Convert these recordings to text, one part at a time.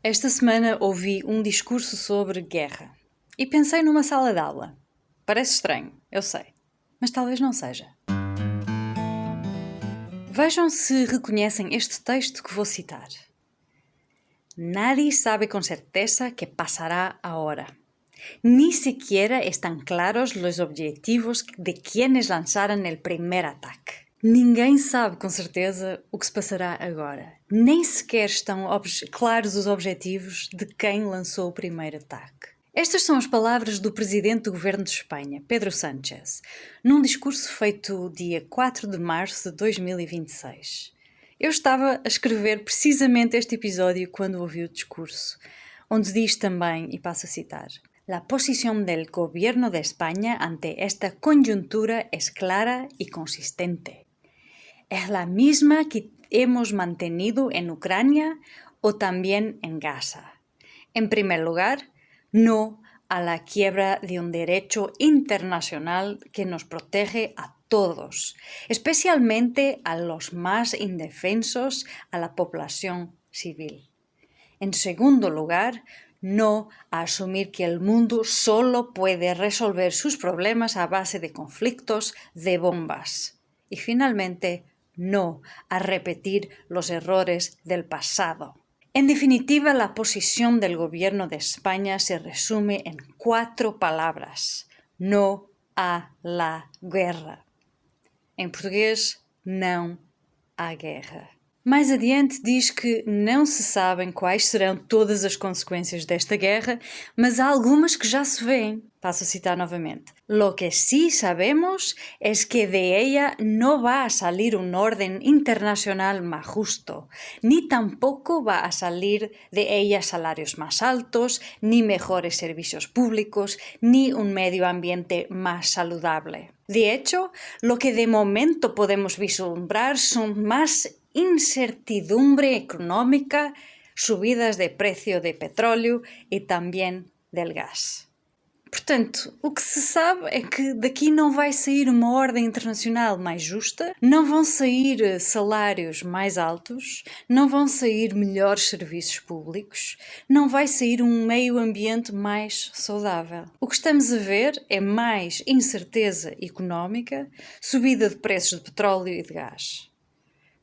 Esta semana ouvi um discurso sobre guerra e pensei numa sala de aula. Parece estranho, eu sei, mas talvez não seja. Vejam se reconhecem este texto que vou citar. Nadie sabe con certeza qué pasará ahora. Ni siquiera están claros los objetivos de quienes lançaram el primer ataque. Ninguém sabe com certeza o que se passará agora. Nem sequer estão claros os objetivos de quem lançou o primeiro ataque. Estas são as palavras do presidente do governo de Espanha, Pedro Sánchez, num discurso feito dia 4 de março de 2026. Eu estava a escrever precisamente este episódio quando ouvi o discurso, onde diz também, e passo a citar: La posición del gobierno de España ante esta coyuntura es clara y consistente. Es la misma que hemos mantenido en Ucrania o también en Gaza. En primer lugar, no a la quiebra de un derecho internacional que nos protege a todos, especialmente a los más indefensos, a la población civil. En segundo lugar, no a asumir que el mundo solo puede resolver sus problemas a base de conflictos, de bombas. Y finalmente, no a repetir los errores del pasado. En definitiva, la posición del gobierno de España se resume en 4 palabras: no a la guerra. Em português, não à guerra. Mais adiante diz que não se sabem quais serão todas as consequências desta guerra, mas há algumas que já se veem. Passo a citar novamente. Lo que sí sabemos es que de ella no va a salir un orden internacional más justo, ni tampoco va a salir de ella salarios más altos, ni mejores servicios públicos, ni un medio ambiente más saludable. De hecho, lo que de momento podemos vislumbrar son más incertidumbre económica, subidas de precio de petróleo e também del gas. Portanto, o que se sabe é que daqui não vai sair uma ordem internacional mais justa, não vão sair salários mais altos, não vão sair melhores serviços públicos, não vai sair um meio ambiente mais saudável. O que estamos a ver é mais incerteza económica, subida de preços de petróleo e de gás.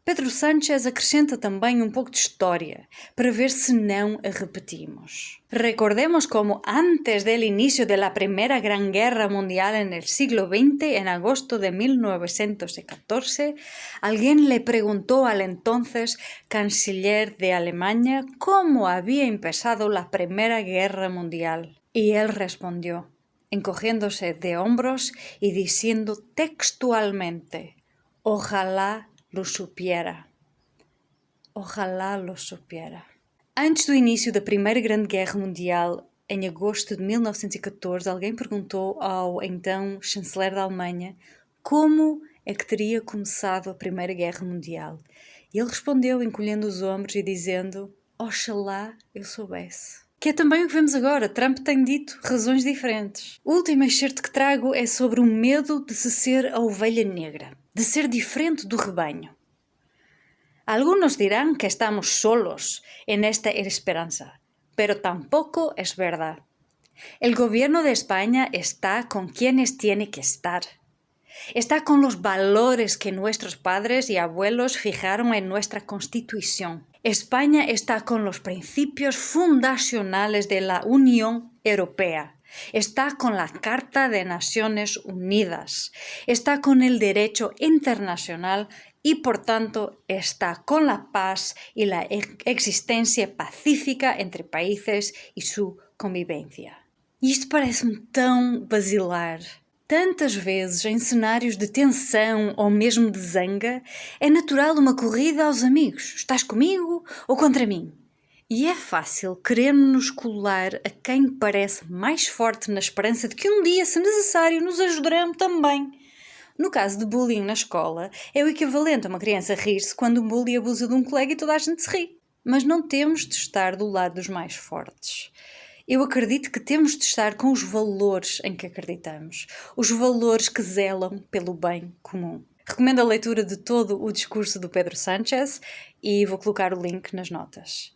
Pedro Sánchez acrescenta também um pouco de história, para ver se não a repetimos. Recordemos como antes del inicio de la Primera Gran Guerra Mundial en el siglo XX, en agosto de 1914, alguien le preguntó al entonces canciller de Alemania cómo había empezado la Primera Guerra Mundial. Y él respondió, encogiéndose de hombros y diciendo textualmente: ojalá lo supiera. Ojalá lo supiera. Antes do início da Primeira Grande Guerra Mundial, em agosto de 1914, alguém perguntou ao então chanceler da Alemanha como é que teria começado a Primeira Guerra Mundial. E ele respondeu encolhendo os ombros e dizendo: oxalá eu soubesse. Que é também o que vemos agora. Trump tem dito razões diferentes. O último excerto que trago é sobre o medo de se ser a ovelha negra, de ser diferente do rebanho. Algunos dirán que estamos solos en esta esperanza, pero tampoco es verdad. El gobierno de España está con quienes tiene que estar. Está con los valores que nuestros padres y abuelos fijaron en nuestra Constitución. España está con los principios fundacionales de la Unión Europea. Está con la Carta de Naciones Unidas. Está con el derecho internacional y, por tanto, está con la paz y la existencia pacífica entre países y su convivencia. E isto parece-me tão basilar. Tantas vezes, em cenários de tensão ou mesmo de zanga, é natural uma corrida aos amigos. Estás comigo ou contra mim? E é fácil querermos colar a quem parece mais forte na esperança de que um dia, se necessário, nos ajudarão também. No caso de bullying na escola, é o equivalente a uma criança rir-se quando um bully abusa de um colega e toda a gente se ri. Mas não temos de estar do lado dos mais fortes. Eu acredito que temos de estar com os valores em que acreditamos, os valores que zelam pelo bem comum. Recomendo a leitura de todo o discurso do Pedro Sánchez e vou colocar o link nas notas.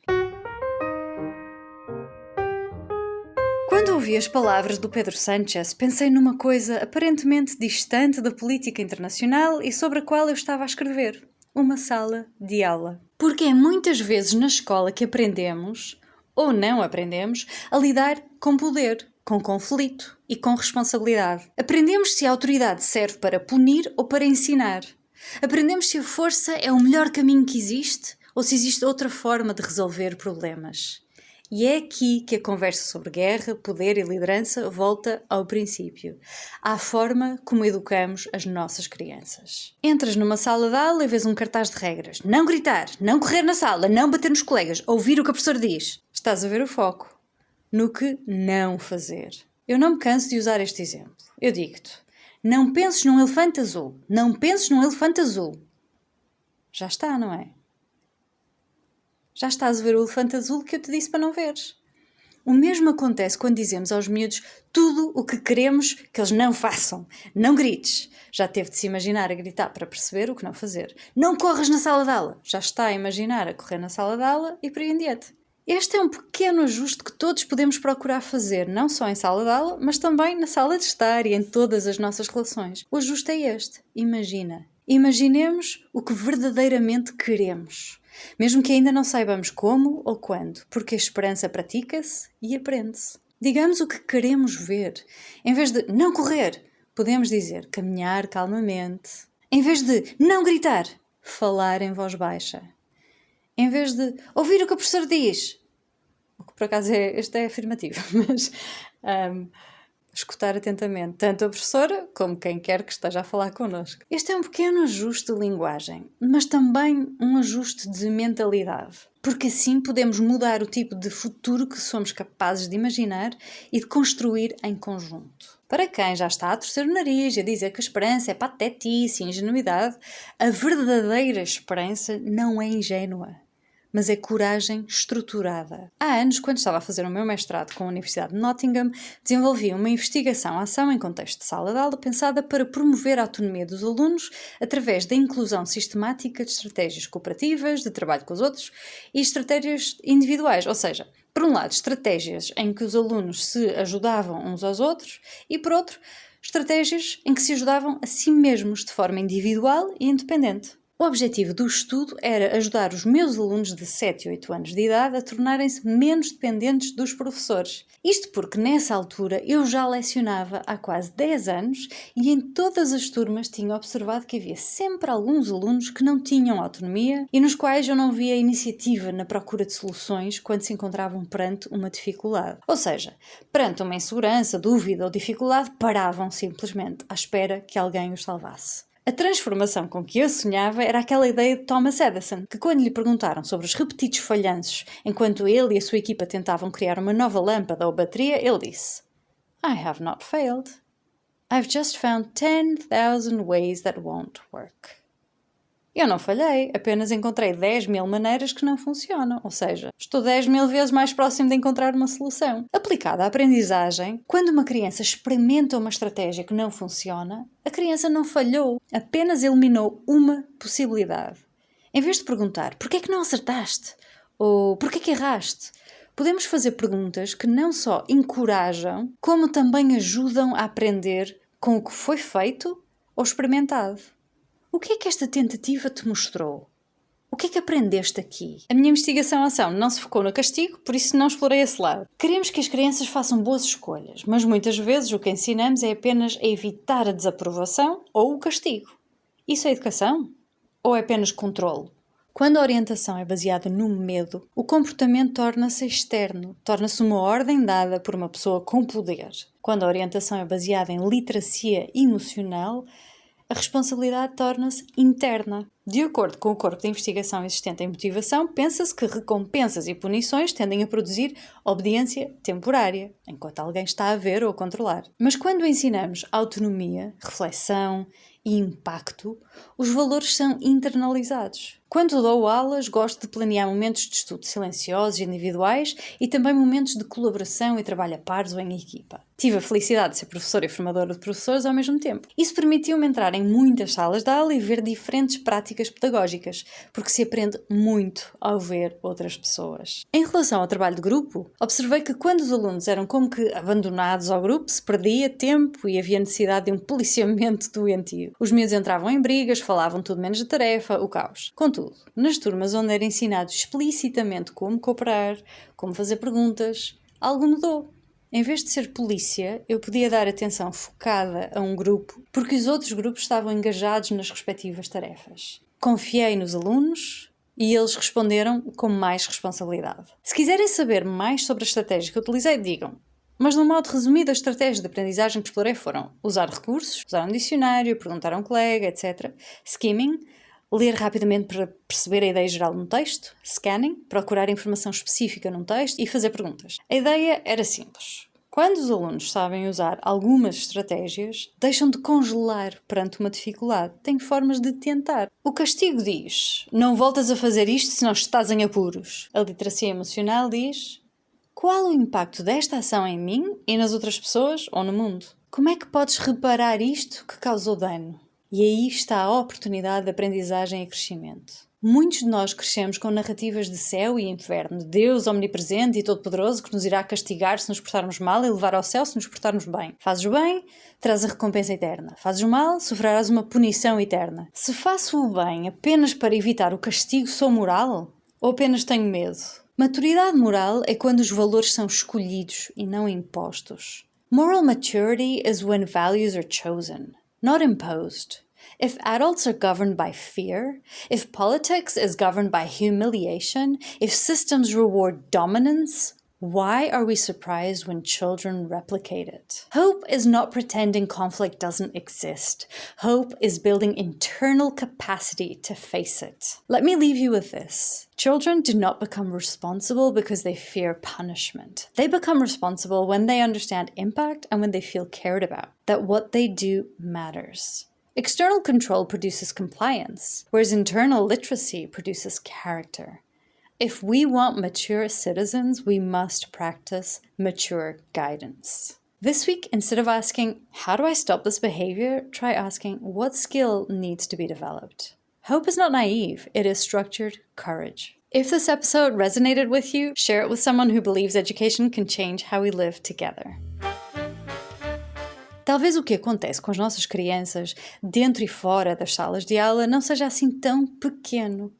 ouvi as palavras do Pedro Sánchez, pensei numa coisa aparentemente distante da política internacional e sobre a qual eu estava a escrever. Uma sala de aula. Porque é muitas vezes na escola que aprendemos, ou não aprendemos, a lidar com poder, com conflito e com responsabilidade. Aprendemos se a autoridade serve para punir ou para ensinar. Aprendemos se a força é o melhor caminho que existe ou se existe outra forma de resolver problemas. E é aqui que a conversa sobre guerra, poder e liderança volta ao princípio, à forma como educamos as nossas crianças. Entras numa sala de aula e vês um cartaz de regras. Não gritar, não correr na sala, não bater nos colegas, ouvir o que a professora diz. Estás a ver o foco no que não fazer. Eu não me canso de usar este exemplo. Eu digo-te, não penses num elefante azul, não penses num elefante azul. Já está, não é? Já estás a ver o elefante azul que eu te disse para não veres. O mesmo acontece quando dizemos aos miúdos tudo o que queremos que eles não façam. Não grites. Já teve de se imaginar a gritar para perceber o que não fazer. Não corras na sala de aula. Já está a imaginar a correr na sala de aula e por aí em diante. Este é um pequeno ajuste que todos podemos procurar fazer, não só em sala de aula, mas também na sala de estar e em todas as nossas relações. O ajuste é este. Imagina. Imaginemos o que verdadeiramente queremos. Mesmo que ainda não saibamos como ou quando, porque a esperança pratica-se e aprende-se. Digamos o que queremos ver. Em vez de não correr, podemos dizer caminhar calmamente. Em vez de não gritar, falar em voz baixa. Em vez de ouvir o que a professora diz, o que por acaso este é afirmativo, mas escutar atentamente tanto a professora como quem quer que esteja a falar connosco. Este é um pequeno ajuste de linguagem, mas também um ajuste de mentalidade, porque assim podemos mudar o tipo de futuro que somos capazes de imaginar e de construir em conjunto. Para quem já está a torcer o nariz e a dizer que a esperança é patetice e ingenuidade, a verdadeira esperança não é ingênua, mas é coragem estruturada. Há anos, quando estava a fazer o meu mestrado com a Universidade de Nottingham, desenvolvi uma investigação-ação em contexto de sala de aula pensada para promover a autonomia dos alunos através da inclusão sistemática de estratégias cooperativas, de trabalho com os outros e estratégias individuais, ou seja, por um lado, estratégias em que os alunos se ajudavam uns aos outros e, por outro, estratégias em que se ajudavam a si mesmos de forma individual e independente. O objetivo do estudo era ajudar os meus alunos de 7 e 8 anos de idade a tornarem-se menos dependentes dos professores. Isto porque nessa altura eu já lecionava há quase 10 anos e em todas as turmas tinha observado que havia sempre alguns alunos que não tinham autonomia e nos quais eu não via iniciativa na procura de soluções quando se encontravam perante uma dificuldade. Ou seja, perante uma insegurança, dúvida ou dificuldade, paravam simplesmente à espera que alguém os salvasse. A transformação com que eu sonhava era aquela ideia de Thomas Edison, que quando lhe perguntaram sobre os repetidos falhanços enquanto ele e a sua equipa tentavam criar uma nova lâmpada ou bateria, ele disse: I have not failed. I've just found 10,000 ways that won't work. Eu não falhei, apenas encontrei 10.000 maneiras que não funcionam, ou seja, estou 10.000 vezes mais próximo de encontrar uma solução. Aplicada à aprendizagem, quando uma criança experimenta uma estratégia que não funciona, a criança não falhou, apenas eliminou uma possibilidade. Em vez de perguntar porquê é que não acertaste? Ou porquê é que erraste? Podemos fazer perguntas que não só encorajam, como também ajudam a aprender com o que foi feito ou experimentado. O que é que esta tentativa te mostrou? O que é que aprendeste aqui? A minha investigação-ação não se focou no castigo, por isso não explorei esse lado. Queremos que as crianças façam boas escolhas, mas muitas vezes o que ensinamos é apenas a evitar a desaprovação ou o castigo. Isso é educação? Ou é apenas controle? Quando a orientação é baseada no medo, o comportamento torna-se externo, torna-se uma ordem dada por uma pessoa com poder. Quando a orientação é baseada em literacia emocional, a responsabilidade torna-se interna. De acordo com o corpo de investigação existente em motivação, pensa-se que recompensas e punições tendem a produzir obediência temporária, enquanto alguém está a ver ou a controlar. Mas quando ensinamos autonomia, reflexão e impacto, os valores são internalizados. Quando dou aulas, gosto de planear momentos de estudo silenciosos e individuais e também momentos de colaboração e trabalho a pares ou em equipa. Tive a felicidade de ser professora e formadora de professores ao mesmo tempo. Isso permitiu-me entrar em muitas salas de aula e ver diferentes práticas práticas pedagógicas, porque se aprende muito ao ver outras pessoas. Em relação ao trabalho de grupo, observei que quando os alunos eram como que abandonados ao grupo, se perdia tempo e havia necessidade de um policiamento doentio. Os miúdos entravam em brigas, falavam tudo menos de tarefa, o caos. Contudo, nas turmas onde era ensinado explicitamente como cooperar, como fazer perguntas, algo mudou. Em vez de ser polícia, eu podia dar atenção focada a um grupo, porque os outros grupos estavam engajados nas respectivas tarefas. Confiei nos alunos e eles responderam com mais responsabilidade. Se quiserem saber mais sobre a estratégia que eu utilizei, digam. Mas, de um modo resumido, as estratégias de aprendizagem que explorei foram usar recursos, usar um dicionário, perguntar a um colega, etc. Skimming, ler rapidamente para perceber a ideia geral num texto. Scanning, procurar informação específica num texto e fazer perguntas. A ideia era simples. Quando os alunos sabem usar algumas estratégias, deixam de congelar perante uma dificuldade. Têm formas de tentar. O castigo diz: não voltas a fazer isto se não estás em apuros. A literacia emocional diz: qual o impacto desta ação em mim e nas outras pessoas ou no mundo? Como é que podes reparar isto que causou dano? E aí está a oportunidade de aprendizagem e crescimento. Muitos de nós crescemos com narrativas de céu e inferno, de Deus omnipresente e todo-poderoso que nos irá castigar se nos portarmos mal e levar ao céu se nos portarmos bem. Fazes o bem, traz a recompensa eterna. Fazes o mal, sofrerás uma punição eterna. Se faço o bem apenas para evitar o castigo, sou moral? Ou apenas tenho medo? Maturidade moral é quando os valores são escolhidos e não impostos. Moral maturity is when values are chosen, not imposed. If adults are governed by fear, if politics is governed by humiliation, if systems reward dominance, why are we surprised when children replicate it? Hope is not pretending conflict doesn't exist. Hope is building internal capacity to face it. Let me leave you with this. Children do not become responsible because they fear punishment. They become responsible when they understand impact and when they feel cared about, that what they do matters. External control produces compliance, whereas internal literacy produces character. If we want mature citizens, we must practice mature guidance. This week, instead of asking, how do I stop this behavior, try asking, what skill needs to be developed? Hope is not naive, it is structured courage. If this episode resonated with you, share it with someone who believes education can change how we live together. Talvez o que acontece com as nossas crianças, dentro e fora das salas de aula, não seja assim tão pequeno,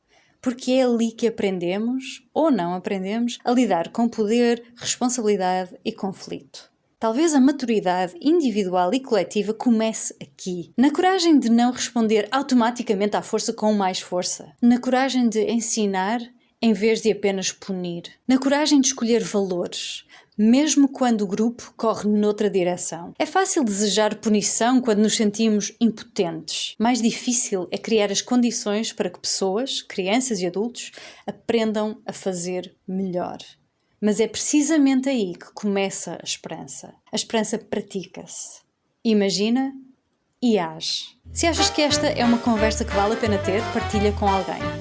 porque é ali que aprendemos, ou não aprendemos, a lidar com poder, responsabilidade e conflito. Talvez a maturidade individual e coletiva comece aqui, na coragem de não responder automaticamente à força com mais força, na coragem de ensinar em vez de apenas punir, na coragem de escolher valores, mesmo quando o grupo corre noutra direção. É fácil desejar punição quando nos sentimos impotentes. Mais difícil é criar as condições para que pessoas, crianças e adultos, aprendam a fazer melhor. Mas é precisamente aí que começa a esperança. A esperança pratica-se. Imagina e age. Se achas que esta é uma conversa que vale a pena ter, partilha com alguém.